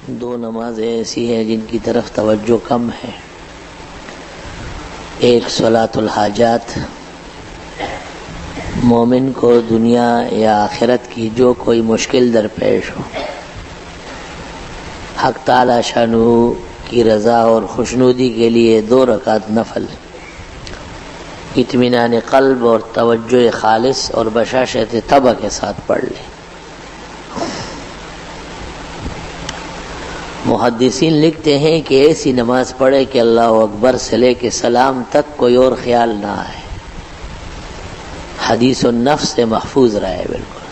دو نمازیں ایسی ہیں جن کی طرف توجہ کم ہے. ایک صلاۃ الحاجات، مومن کو دنیا یا آخرت کی جو کوئی مشکل درپیش ہو، حق تعالی شانہ کی رضا اور خوشنودی کے لیے 2 رکعت نفل اطمینان قلب اور توجہ خالص اور بشاشت طبع کے ساتھ پڑھ لیں. محدثین لکھتے ہیں کہ ایسی نماز پڑھے کہ اللہ اکبر سے لے کے سلام تک کوئی اور خیال نہ آئے، حدیث النفس سے محفوظ رہے. بالکل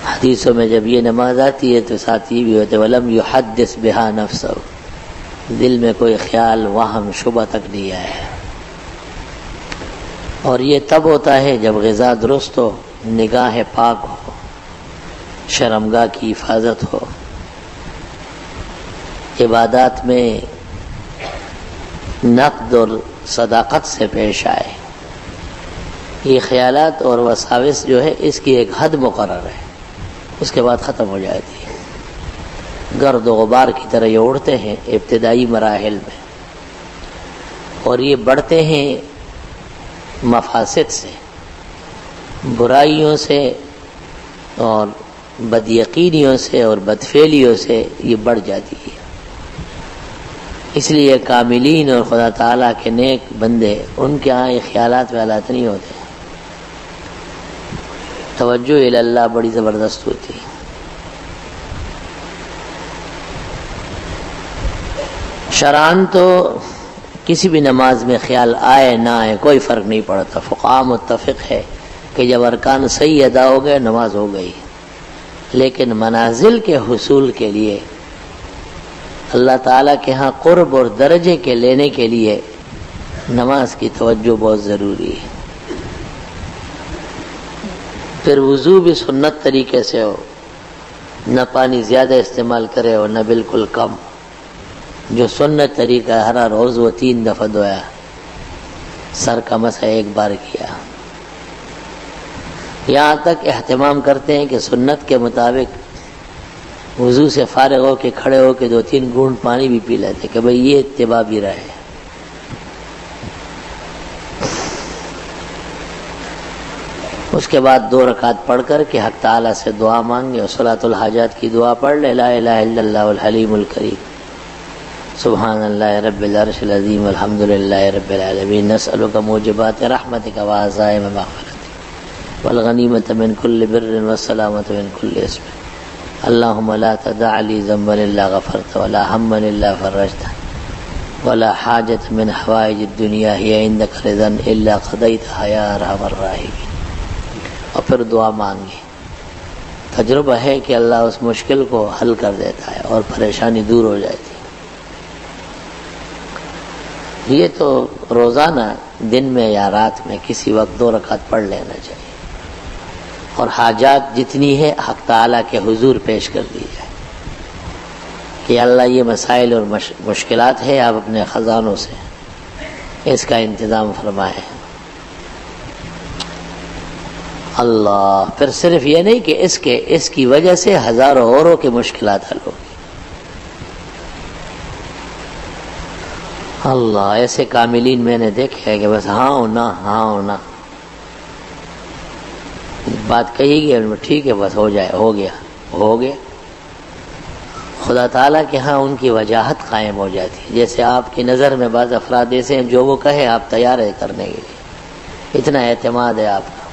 حدیثوں میں جب یہ نماز آتی ہے تو ساتھ یہ بھی ہوتے وَلَمْ يُحَدِّثْ بِهَا نَفْسَهُ، دل میں کوئی خیال وہم شبہ تک نہیں آیا. اور یہ تب ہوتا ہے جب غذا درست ہو، نگاہ پاک ہو، شرمگاہ کی حفاظت ہو، عبادات میں نقد اور صداقت سے پیش آئے. یہ خیالات اور وساوس جو ہے اس کی ایک حد مقرر ہے، اس کے بعد ختم ہو جاتی ہے. گرد و غبار کی طرح یہ اڑتے ہیں ابتدائی مراحل میں، اور یہ بڑھتے ہیں مفاسد سے، برائیوں سے اور بد یقینیوں سے اور بدفعلیوں سے یہ بڑھ جاتی ہے. اس لیے کاملین اور خدا تعالیٰ کے نیک بندے، ان کے ہاں یہ خیالات ویالات نہیں ہوتے، توجہ الی اللہ بڑی زبردست ہوتی ہے. شرعاً تو کسی بھی نماز میں خیال آئے نہ آئے کوئی فرق نہیں پڑتا. فقہاء متفق ہے کہ جب ارکان صحیح ادا ہو گئے نماز ہو گئی. لیکن منازل کے حصول کے لیے، اللہ تعالیٰ کے ہاں قرب اور درجے کے لینے کے لیے نماز کی توجہ بہت ضروری ہے. پھر وضو بھی سنت طریقے سے ہو، نہ پانی زیادہ استعمال کرے اور نہ بالکل کم. جو سنت طریقہ ہے ہر روز وہ 3 دفعہ دھویا، سر کا مسح 1 بار کیا. یہاں تک اہتمام کرتے ہیں کہ سنت کے مطابق وضو سے فارغ ہو کے کھڑے ہو کے 2-3 گھونٹ پانی بھی پی لیتے کہ بھئی یہ اتباع بھی رہے. اس کے بعد 2 رکعت پڑھ کر کے حق تعالیٰ سے دعا مانگے اور صلاۃ الحاجات کی دعا پڑھ لے. لا الہ الا اللہ الحلیم الکریم، سبحان اللہ رب العرش العظیم، الحمد للہ رب العالمین، نسألک موجبات رحمتک وعزائم مغفرتک والغنیمۃ من کل بر والسلامۃ من کل اسم. اللہم لا تدع لی ذنبا الا غفرت ولا ہما الا فرجت ولا حاجۃ من حوائج الدنیا ہی عندک رضا الا قضیتها یا ارحم الراحمین. اور پھر دعا مانگے. تجربہ ہے کہ اللہ اس مشکل کو حل کر دیتا ہے اور پریشانی دور ہو جاتی ہے. یہ تو روزانہ دن میں یا رات میں کسی وقت 2 رکعت پڑھ لینا چاہیے، اور حاجات جتنی ہے حق تعالیٰ کے حضور پیش کر دی جائے کہ اللہ یہ مسائل اور مشکلات ہے، آپ اپنے خزانوں سے اس کا انتظام فرمائیں. اللہ پھر صرف یہ نہیں کہ اس کی وجہ سے ہزاروں اوروں کی مشکلات حل ہوگی. اللہ ایسے کاملین میں نے دیکھے ہے کہ بس ہاں اور نہ ہاں اور نہ، بات کہی گئی ٹھیک ہے بس ہو جائے، ہو گیا. خدا تعالیٰ کے ہاں ان کی وجاہت قائم ہو جاتی ہے. جیسے آپ کی نظر میں بعض افراد ایسے ہیں جو وہ کہے آپ تیار ہے کرنے کے لیے، اتنا اعتماد ہے آپ کا.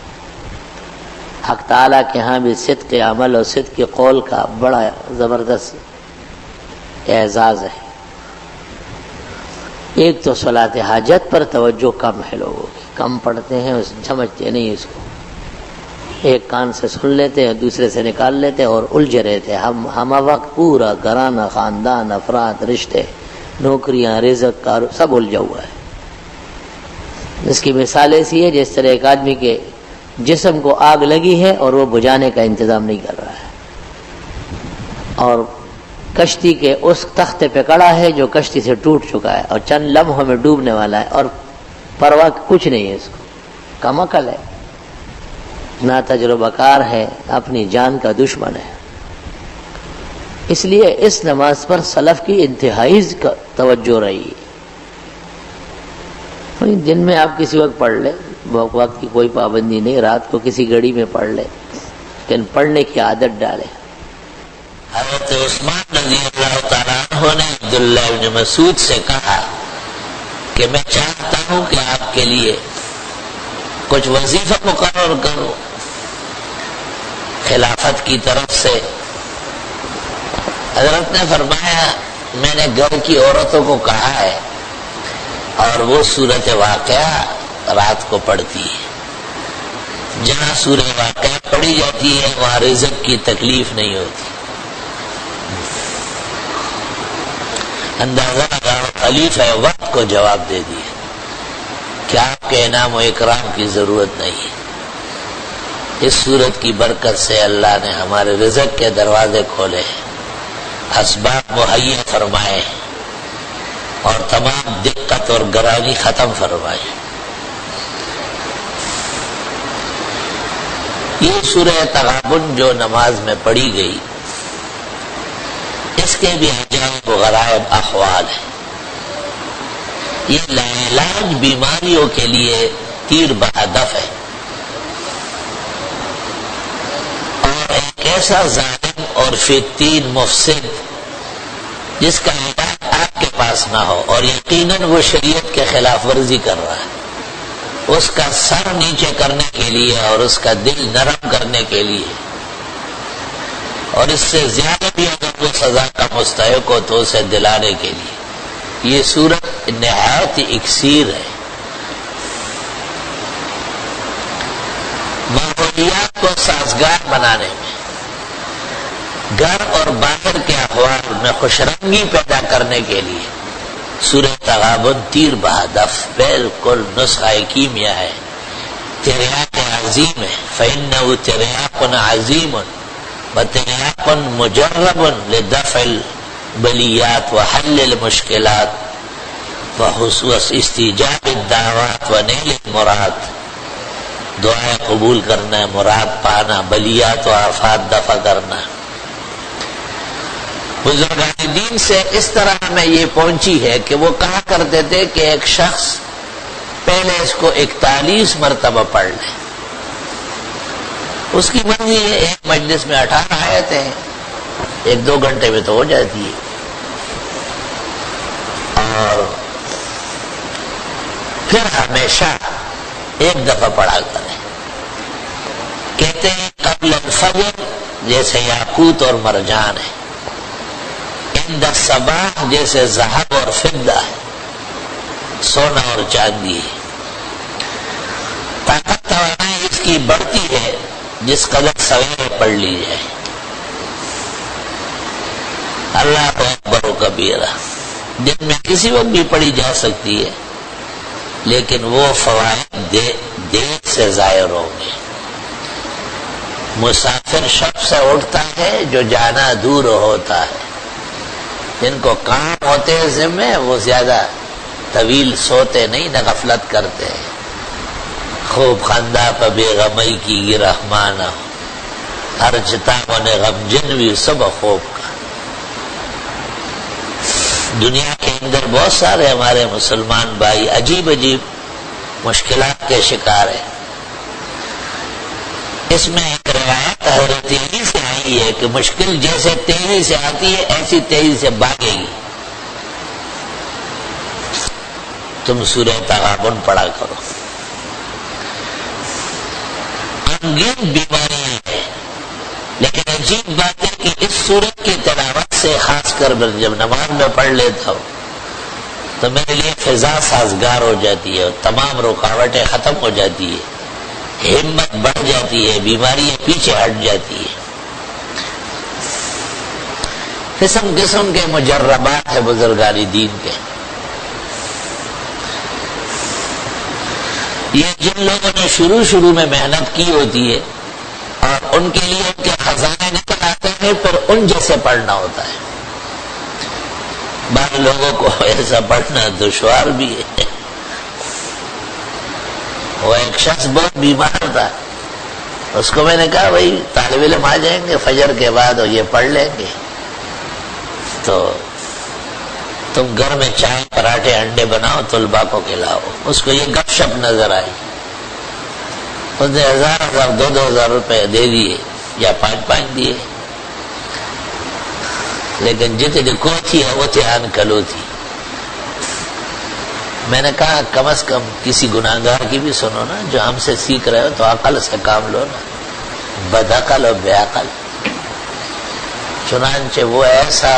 حق تعالیٰ کے ہاں بھی صدق عمل اور صدق قول کا بڑا زبردست اعزاز ہے. ایک تو صلاۃ حاجت پر توجہ کم ہے، لوگوں کی کم پڑھتے ہیں، سمجھتے نہیں اس کو. ایک کان سے سن لیتے ہیں، دوسرے سے نکال لیتے ہیں اور الجھے رہتے ہیں. ہم وقت پورا گھرانہ، خاندان، افراد، رشتے، نوکریاں، رزق، سب الجھا ہوا ہے. اس کی مثال ایسی ہے جس طرح ایک آدمی کے جسم کو آگ لگی ہے اور وہ بجھانے کا انتظام نہیں کر رہا ہے، اور کشتی کے اس تختے پہ کڑا ہے جو کشتی سے ٹوٹ چکا ہے اور چند لمحوں میں ڈوبنے والا ہے، اور پرواہ کچھ نہیں ہے. اس کو کم عقل ہے، نا تجربہ کار ہے، اپنی جان کا دشمن ہے. اس لیے اس نماز پر سلف کی انتہائی توجہ رہی ہے۔ دن میں آپ کسی وقت پڑھ لیں، وقت کی کوئی پابندی نہیں، رات کو کسی گھڑی میں پڑھ لیں، لیکن پڑھنے کی عادت ڈالیں۔ حضرت عثمان رضی اللہ تعالیٰ عنہ نے عبداللہ بن مسعود سے کہا کہ میں چاہتا ہوں کہ آپ کے لیے کچھ وظیفہ مقرر کرو خلافت کی طرف سے۔ حضرت نے فرمایا میں نے گھر کی عورتوں کو کہا ہے اور وہ سورۃ واقعہ رات کو پڑھتی ہے، جہاں سورہ واقعہ پڑھی جاتی ہے وہاں رزق کی تکلیف نہیں ہوتی۔ اندازہ لگاؤ خلیفہ وقت کو جواب دے دیا کہ آپ کے انعام و اکرام کی ضرورت نہیں ہے، اس صورت کی برکت سے اللہ نے ہمارے رزق کے دروازے کھولے ہیں، اسباب مہیا فرمائے اور تمام دقت اور گرانی ختم فرمائے۔ یہ سورہ تغابن جو نماز میں پڑھی گئی اس کے بھی عجائب و غرائب احوال ہیں۔ یہ لاعلاج بیماریوں کے لیے تیر بہدف ہے، اور ایک ایسا ظالم اور فتین مفسد جس کا علاج آپ کے پاس نہ ہو اور یقیناً وہ شریعت کے خلاف ورزی کر رہا ہے، اس کا سر نیچے کرنے کے لیے اور اس کا دل نرم کرنے کے لیے، اور اس سے زیادہ بھی اگر وہ سزا کا مستحق ہو تو اسے دلانے کے لیے یہ صورت نہایت اکسیر ہے۔ ماحولیات کو سازگار بنانے میں، گھر اور باہر کے احوال میں خوش رنگی پیدا کرنے کے لیے سورہ تغابن تیر بہدف بالکل نسخہ کیمیا ہے، تریاق عظیم ہے۔ فإنه تریاق عظیم وتریاق مجرب لدفع البلیات وحل المشکلات وحصول استجاب الدعوات ونیل المراد، دعائیں قبول کرنا، مراد پانا، بلیات و آفات دفع کرنا۔ بزرگان دین سے اس طرح ہمیں یہ پہنچی ہے کہ وہ کہا کرتے تھے کہ ایک شخص پہلے اس کو 41 مرتبہ پڑھ لے، اس کی مرضی ہے، ایک مجلس میں 18 آیتیں ہیں، 1-2 گھنٹے میں تو ہو جاتی ہے، اور پھر ہمیشہ ایک دفعہ پڑھا کریں۔ کہتے ہیں قبل الفجر جیسے یاقوت اور مرجان ہے، عند الصباح جیسے ذهب اور فضہ ہے، سونا اور چاندی ہے۔ طاقت توانائی اس کی بڑھتی ہے جس قدر سویرے پڑھ لی جائے۔ اللہ اکبر و کبیرہ دن میں کسی وقت بھی پڑھی جا سکتی ہے، لیکن وہ فوائد دیر سے ظاہر ہوں گے۔ مسافر شب سے اٹھتا ہے جو جانا دور ہوتا ہے، جن کو کام ہوتے ہیں ذمہ وہ زیادہ طویل سوتے نہیں نہ غفلت کرتے ہیں۔ خوب خندہ پہ بے غمی کی گرہمانہ، ہر جتامن غمجن بھی سب خوب کا۔ دنیا کے اندر بہت سارے ہمارے مسلمان بھائی عجیب مشکلات کے شکار ہیں۔ اس میں ایک روایت حضرت علی سے آئی ہے کہ مشکل جیسے تیزی سے آتی ہے ایسی تیزی سے بھاگے گی۔ تم سورہ تغابن پڑھا کرو۔ انگین بیماریاں ہیں، لیکن عجیب بات ہے کہ اس سورت کی تلاوت سے خاص کر جب نماز میں پڑھ لیتا ہوں تو میرے لیے فضا سازگار ہو جاتی ہے اور تمام رکاوٹیں ختم ہو جاتی ہے، ہمت بڑھ جاتی ہے، بیماریاں پیچھے ہٹ جاتی ہے۔ قسم قسم کے مجربات ہیں بزرگان دین کے۔ یہ جن لوگوں نے شروع میں محنت کی ہوتی ہے اور ان کے لیے ان کے خزانے نکل آتے ہیں، پھر ان جیسے پڑھنا ہوتا ہے۔ بعض لوگوں کو ایسا پڑھنا دشوار بھی ہے۔ وہ ایک شخص بہت بیمار تھا، اس کو میں نے کہا بھائی طالب علم آ جائیں گے فجر کے بعد اور یہ پڑھ لیں گے۔ تو تم گھر میں چائے پراٹھے انڈے بناؤ طلباء کو کھلاؤ. اس کو یہ گپ شپ نظر آئی. اس نے 1000 2000 روپے دے دیے یا 5 دیے، لیکن جتنی کو تھی وہ تھان کلو تھی. میں نے کہا کم از کم کسی گناہگار کی بھی سنو نا، جو ہم سے سیکھ رہے ہو تو عقل سے کام لو نا، بدعقل اور بے عقل. چنانچہ وہ ایسا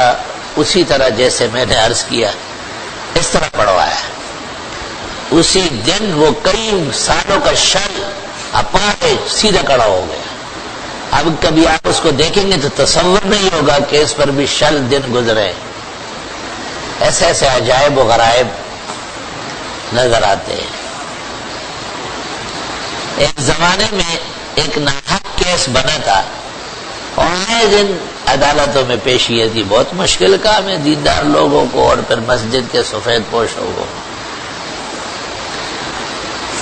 اسی طرح جیسے میں نے عرض کیا اس طرح پڑھوایا. اسی دن وہ کئی سالوں کا شل اپنے سیدھا کڑا ہو گیا. اب کبھی آپ اس کو دیکھیں گے تو تصور نہیں ہوگا کہ اس پر بھی شل دن گزرے. ایسے ایسے عجائب و غرائب نظر آتے ہیں. ایک زمانے میں ایک ناحق کیس بنا تھا اور آئے دن عدالتوں میں پیشیاں تھی. بہت مشکل کام ہے دیندار لوگوں کو اور پھر مسجد کے سفید پوش لوگوں کو.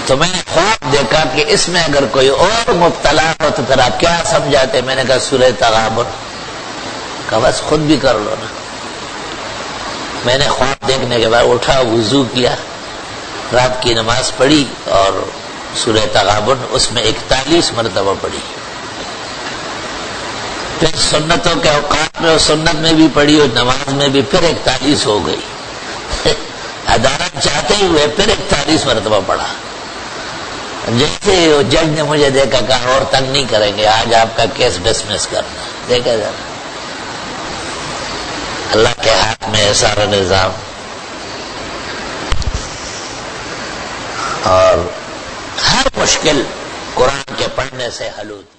تو میں نے خواب دیکھا کہ اس میں اگر کوئی اور مبتلا ہو تو پھر آپ کیا سمجھاتے. میں نے کہا سورہ تغابن. کہا بس خود بھی کر لو نا. میں نے خواب دیکھنے کے بعد اٹھا، وضو کیا، رات کی نماز پڑھی اور سورہ تغابن اس میں 41 مرتبہ پڑھی. پھر سنتوں کے اوقات میں اور سنت میں بھی پڑھی اور نماز میں بھی پھر 41 ہو گئی. عدالت چاہتے ہوئے پھر 41 مرتبہ پڑھا. جیسے وہ جج نے مجھے دیکھا کہا اور تنگ نہیں کریں گے، آج آپ کا کیس ڈسمس کرنا. دیکھا جا اللہ کے ہاتھ میں ہے سارا نظام، اور ہر مشکل قرآن کے پڑھنے سے حل ہوتی.